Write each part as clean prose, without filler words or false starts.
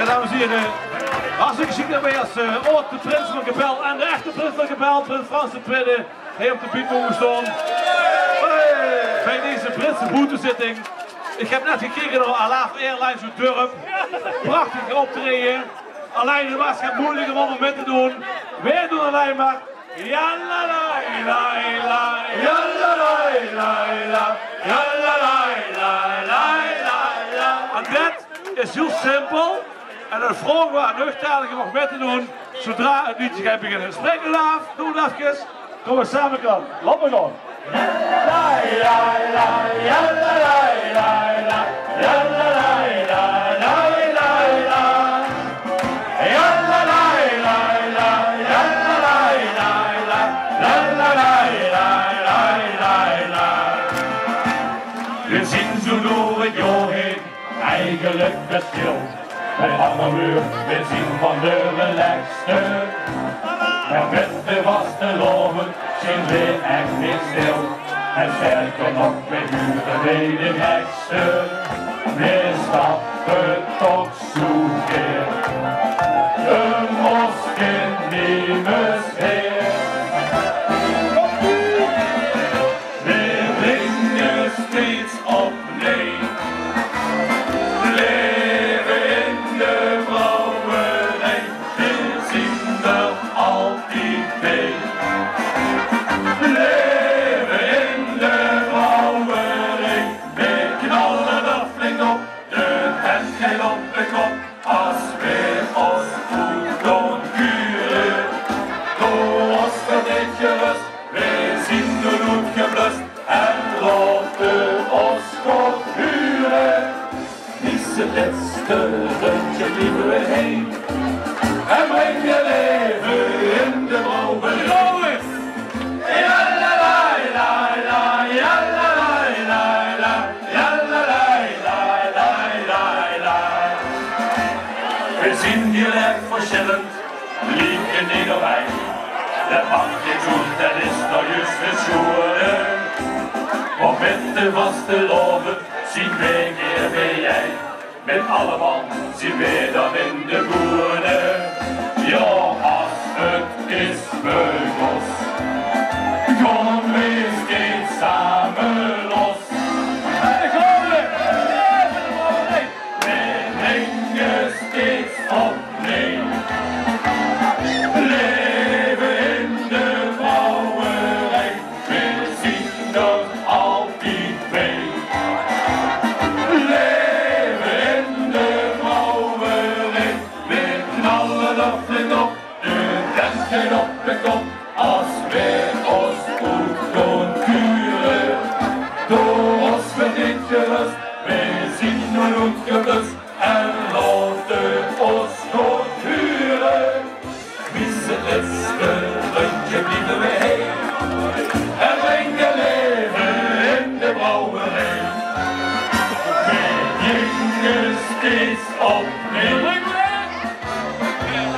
Ja, dames en heren, hartstikke ziek daarmee als ook de prins van Kapel en de echte prins van Kapel, prins Frans II, hij op de piek mogen staan. Bij deze prinsenboetezitting. Ik heb net gekeken naar Alaaf Airlines uit Durp. Prachtig optreden. Alleen de was gaat moeilijk om mee te doen. Wij doen alleen maar. Jallalai, lai, lai, jallalai, lai, lai, jallalai, lai, lai, lai. En dat is heel simpel. En dan vragen we aan de nuchterlijke nog mee te doen. Zodra het liedje gaat beginnen. Spreek een laaf, doe het even. Kom we samen gaan. Laat me gaan. Lai, lai, lai, jallalai, lai, lai, jallalai, lai, lai, lai, lai. Jallalai, lai, lai, jallalai, lai, lai, jallalai, lai, lai, lai, lai. We zien zo door het jaar heen, eigenlijk best veel. Bij Hangermuur, we zien van de relaxte. Maar met de vaste loven zien we echt niet stil. En sterker nog, wij huren bij de gekste. We stappen toch zo keer. De moskenemers heer. We brengen steeds opnieuw. Leven in de brouwerij, we zien er altijd bij. Leven in de brouwerij, we knallen er flink op, de tent gaat op de kop. Als we ons goed doen kuren, door ons verdriet gerust, we zien de doet geblust en laten ons goed huren. Kies het laatste rundje liever weer heen en breng je leven in de brouwerij. Jallalai, lai, lai, jallalai, lai, lai, jallalai, lai, lai, lai, lai. We zien hier echt verschillend, lieken in de wijn. De bakje zoet, dat is nou juist de schoenen. Maar met de vaste loven zien wij keer bij jij. Met allemaal zien wij dan in de boeren. Ja, als het is beugels, kom we steeds samen los. En dan gaan we! We brengen steeds opnieuw. Leven in de brouwerij, we zien er altijd bij. Leven in de brouwerij, we knallen er flink op, de tent gaat op de kop. Als we ons goed doen kuren, door ons verdriet gerust, wij zien hoe goed geblust en laten ons goed huren. Wie het laatste rundje blijven we heen en brengen leven in de brouwerij. We gingen steeds opnieuw.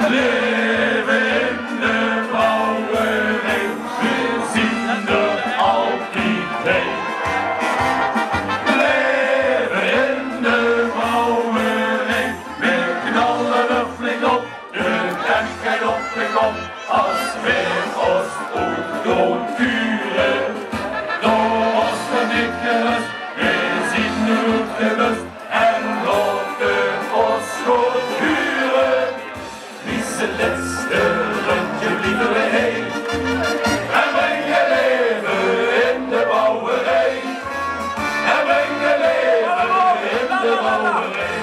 Leven in de brouwerij, we zien er altijd bij. Leven in de brouwerij, we knallen er flink op, de tent gaat op de kop. Als we ons goed doen kuren, door ons verdriet gerust, we zien hoe goed geblust en laten ons goed huren. Wie het laatste rundje blijven we heen en brengen leven in de brouwerij. En brengen leven in de brouwerij.